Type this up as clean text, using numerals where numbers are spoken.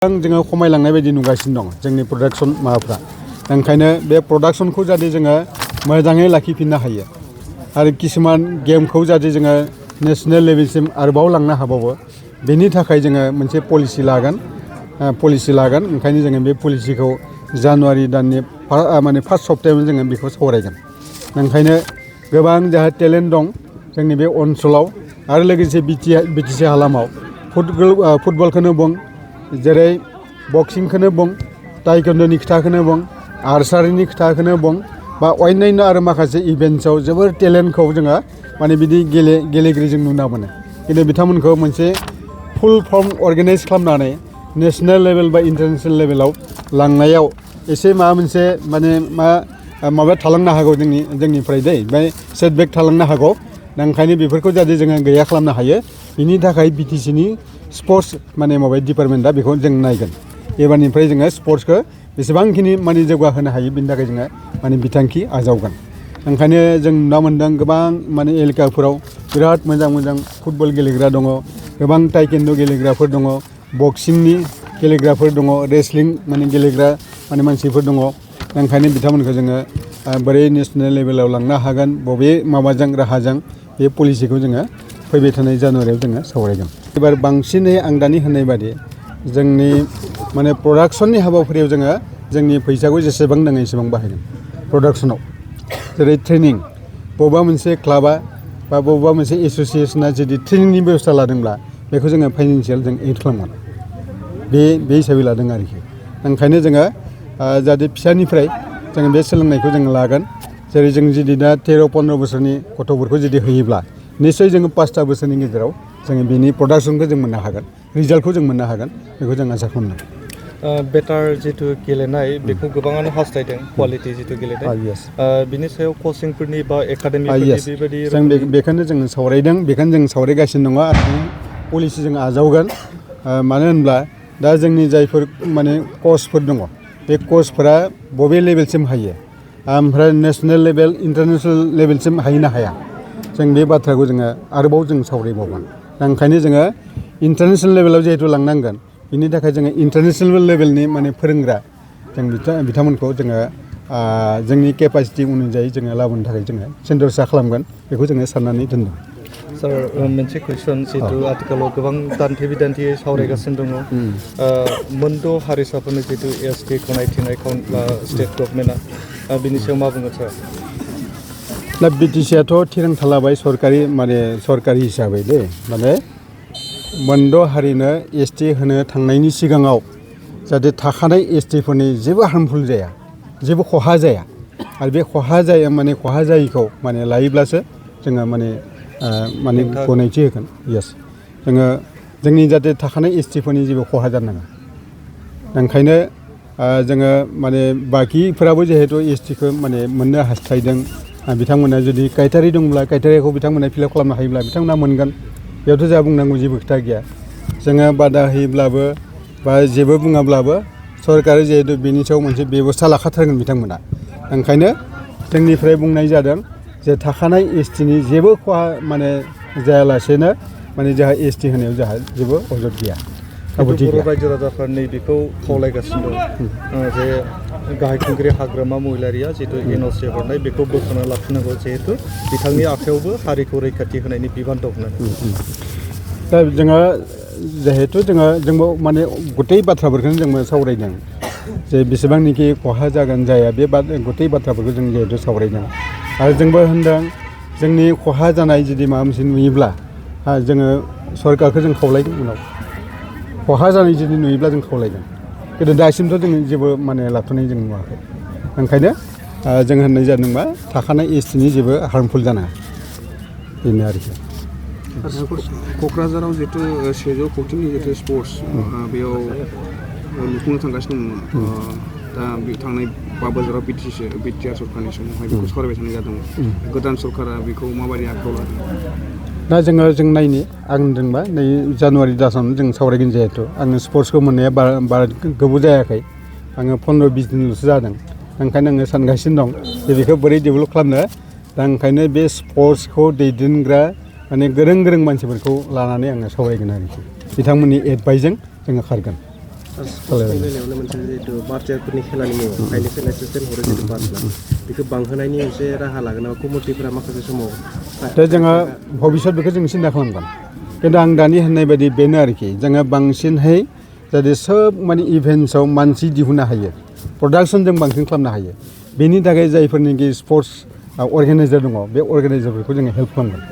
जोङो खमायलांनाय बायदि नुगासिनो दं जोंनि प्रडाक्शन माबाफ्रा ओंखायनो बे प्रडाक्शनखौ जाहाथे जोङो मोजाङै लाखिफिननो हायो आरो किसुमान गेमखौ जाहाथे जोङो नेशनेल लेभेलसिम आरोबाव लांनो हाबावो बेनि थाखाय जोङो मोनसे पलिसि लागोन ओंखायनो जोङो बे पलिसिखौ जानुवारि दाननि माने फार्स्ट सप्तायावनो जोङो बेखौ सावरायगोन ओंखायनो गोबां जाहा टेलेन्ट दं जोंनि बे ओनसोलाव आरो लोगोसे बिटिसि हालामाव फुटबलखौनो बुं जेरै बक्सिंखौनो बुं टाइकन्ड'नि खोथाखौनो बुं आर्सारिनि खोथाखौनो बुं बा अन्यान्य आरो माखासे इभेन्ट्सआव जोबोर टेलेन्टखौ जोङो माने बिदि गेलेगिरि जों नुनो मोनो खिन्थु बिथांमोनखौ मोनसे फुल फर्म अर्गानाइज खालामनानै नेशनेल लेभेल बा इन्टारनेशनेल लेभेलाव लांनायाव एसे माबा मोनसे माने माबा थालांनो हागौ जोंनिफ्राय बे सेटबेक थालांनो हागौ दा ओंखायनो बेफोरखौ जाहाथे जोङो गैया खालामनो हायो बिनि थाखाय बिटिसिनि स्पर्ट्स माने माबा डिपार्टमेन्टआ बेखौ जों नायगोन एबारनिफ्राय जोङो स्पर्ट्सखौ बेसेबांखिनि माने जौगाहोनो हायो बिनि थाखाय जोङो माने बिथांखि आजावगोन ओंखायनो जों नुना मोन्दों गोबां माने एलेकाफोराव बिराद मोजां फुटबल गेलेग्रा दङ गोबां टाइकेन्ड' गेलेग्राफोर दङ बक्सिंनि गेलेग्राफोर दङ रेसलिं माने गेलेग्रा माने मानसिफोर दङ ओंखायनो बिथांमोनखौ जोङो बोरै नेशनेल लेभेलाव लांनो हागोन बबे माबाजों राहाजों बे पलिसिखौ जोङो फैबाय थानाय जानुवारियाव जोङो सावरायगोन एबार बांसिनै आं दानि होननाय बादि जोंनि माने प्रडाक्शननि हाबाफारियाव जोङो जोंनि फैसाखौ जेसेबां नाङो एसेबां बाहायगोन प्रडाक्शनाव जेरै ट्रेनिं बबेबा मोनसे क्लाबा बा बबेबा मोनसे एस'सियेसना जुदि ट्रेनिंनि बेबस्था लादोंब्ला बेखौ जोङो फाइनेन्सियेल जों एड खालामगोन बे हिसाबै लादों आरोखि ओंखायनो जोङो जाहाथे फिसानिफ्राय जोङो बे सोलोंनायखौ जोङो लागोन जेरै जों जुदि दा 13-15 बोसोरनि गथ'फोरखौ जुदि होयोब्ला निस्सय जोङो 5 बोसोरनि गेजेराव जोङो बेनि प्रडाक्शनखौ जों मोननो हागोन रिजाल्टखौ जों मोननो हागोन बेखौ जों आसा खालामदों बेटार जिथु गेलेनाय बेखौ गोबाङानो हास्थायदों कुवालिटि जिथु गेलेनाय बिनि सायाव कचिंफोरनि बा एकाडेमिफोरनि बेबायदि जों बेखौनो जों सावरायदों बेखौनो जों सावरायगासिनो दङ आरो पलिसि जों आजावगोन मानो होनब्ला दा जोंनि जायफोर माने कचफोर दङ बे कचफोरा बबे लेभेलसिम हायो ओमफ्राय नेशनेल लेभेल इन्टारनेशनेल लेभेलसिम हायो ना हाया जों बे बाथ्राखौ जोङो आरोबाव जों सावरायबावगोन दा ओंखायनो जोङो इन्टारनेशनेल लेभेलाव जिहेतु लांनांगोन बिनि थाखाय जोङो इन्टारनेशनेल लेभेलनि माने फोरोंग्रा जों बिथांमोनखौ जोङो जोंनि केपासिटि अनुजायै जोङो लाबोनो थाखाय जोङो सेन्टरसा खालामगोन बेखौ जोङो साननानै दोनदों सार मोनसे कुइसन जिहेतु आथिखालाव गोबां दान्थे बिदान्थेयै सावरायगासिनो दङ मोनद' हारिसाफोरनि जितु एसटि गनायथिनाय स्टेट गभर्नमेन्टआ बिनि सायाव मा बुंगोन सार दा बिटिसिआथ' थिरांथा लाबाय सरकारि हिसाबै माने मोनद' हारिनो एसटि होनो थांनायनि सिगाङाव जाहाथे थाखानाय एसटिफोरनि जेबो हार्मफुल जाया जेबो खहा जाया आरो बे खहा जायैखौ माने लायोब्लासो जोङो माने गनायथि होगोन जोङो जोंनि जाहाथे थाखानाय एसटिफोरनि जेबो खहा जानो नाङा ओंखायनो जोङो माने बाखिफोराबो जिहेतु एसटिखौ माने मोननो हास्थायदों बिथांमोना जुदि क्राइटेरिया दंब्ला क्राइटेरियाखौ बिथांमोना फिलआप खालामनो हायोब्ला बिथांमोना मोनगोन बेयावथ' जोंहा बुंनांगौ जेबो खोथा गैया जोङो बादा होयोब्लाबो बा जेबो बुङाब्लाबो सरकारा जिहेतु बेनि सायाव मोनसे बेबस्था लाखाथारगोन बिथांमोना ओंखायनो जोंनिफ्राय बुंनाय जादों जे थाखानाय एसटिनि जेबो खहा माने जायालासेनो माने जोंहा एसटि होनायाव जोंहा जेबो अजद गैया बर' रायजो राजाफ्रा नैबेखौ खावलायगासिनो दं जे गाहाय खुंगिरि हाग्रामा महिलारिया जितु एनअसि हरनाय बेखौ बोखांना लाफिननांगौ जिहेतु बिथांनि आखायावबो हारिखौ रैखाथि होनायनि बिबान दं होननानै दा जोङो जिहेतु जोंबो माने गथै बाथ्राफोरखौनो जोंबो सावरायदों जे बेसेबांनोखि खहा जागोन जाया बे गथै बाथ्राफोरखौ जों जिहेतु सावरायदों आरो जोंबो होनदों जोंनि खहा जानाय जुदि माबा मोनसे नुयोब्ला जोङो सरकारखौ जों खावलायदों उनाव खहा जानाय जुदि नुयोब्ला जों खावलायगोन खिन्थु दासिमथ' जों जेबो माने लाथ'नाय जों नुवाखै ओंखायनो जों होननाय जादोंबा थाखानाय एसटिनि जेबो हार्मफुल जानाङा बेनो आरोखि क'क्राझाराव जितु 100 कौटिनि जितु स्पर्ट्स बेयाव लुफुंनो थांगासिनो दंमोन दा थांनाय 5 बोसोराव बिटिआर सरकारनि समावहाय बेखौ सावरायबाय थानाय जादोंमोन गोदान सरकारा बेखौ माबायदि आखायाव लादों दा जों नायनि आं होनदोंबा नै जानुवारि दासावनो जों सावरायगोन जिहेतु आङो स्पर्ट्सखौ मोननाया बारा गोबाव जायाखै आङो 15-20 दिनल'सो जादों ओंखायनो आङो सानगासिनो दं जे बेखौ बोरै डेभेलप खालामनो दा ओंखायनो बे स्पर्ट्सखौ दैदेनग्रा माने गोरों मानसिफोरखौ लानानै आङो सावरायगोन आरोखि बिथांमोननि एडभाइसजों जोङो खारगोन स्पर्ट्सनि बेलायावनो मोनसे जिहेतु बार्जारफोरनि खेलानि मुङाव फाइनेन्सियेल एसिस्टेन्ट हरो जिहेतु 5 लाख बेखौ बांहोनायनि मोनसे राहा लागोन नामा कमिटिफोरा माखासे समाव दा जोङो भबिष्यत बेखौ जों सिन्था खालामगोन खिन्थु आं दानि होननाय बायदि बेनो आरोखि जोङो बांसिनहै जाहाथे सोब माने इभेन्ट्सआव मानसि दिहुननो हायो प्रडाक्सन जों बांसिन खालामनो हायो बेनि थाखाय जायफोरनिखि स्पर्ट्स अर्गेनाइजार दङ बे अर्गेनाइजारफोरखौ जोङो हेल्प खालामगोन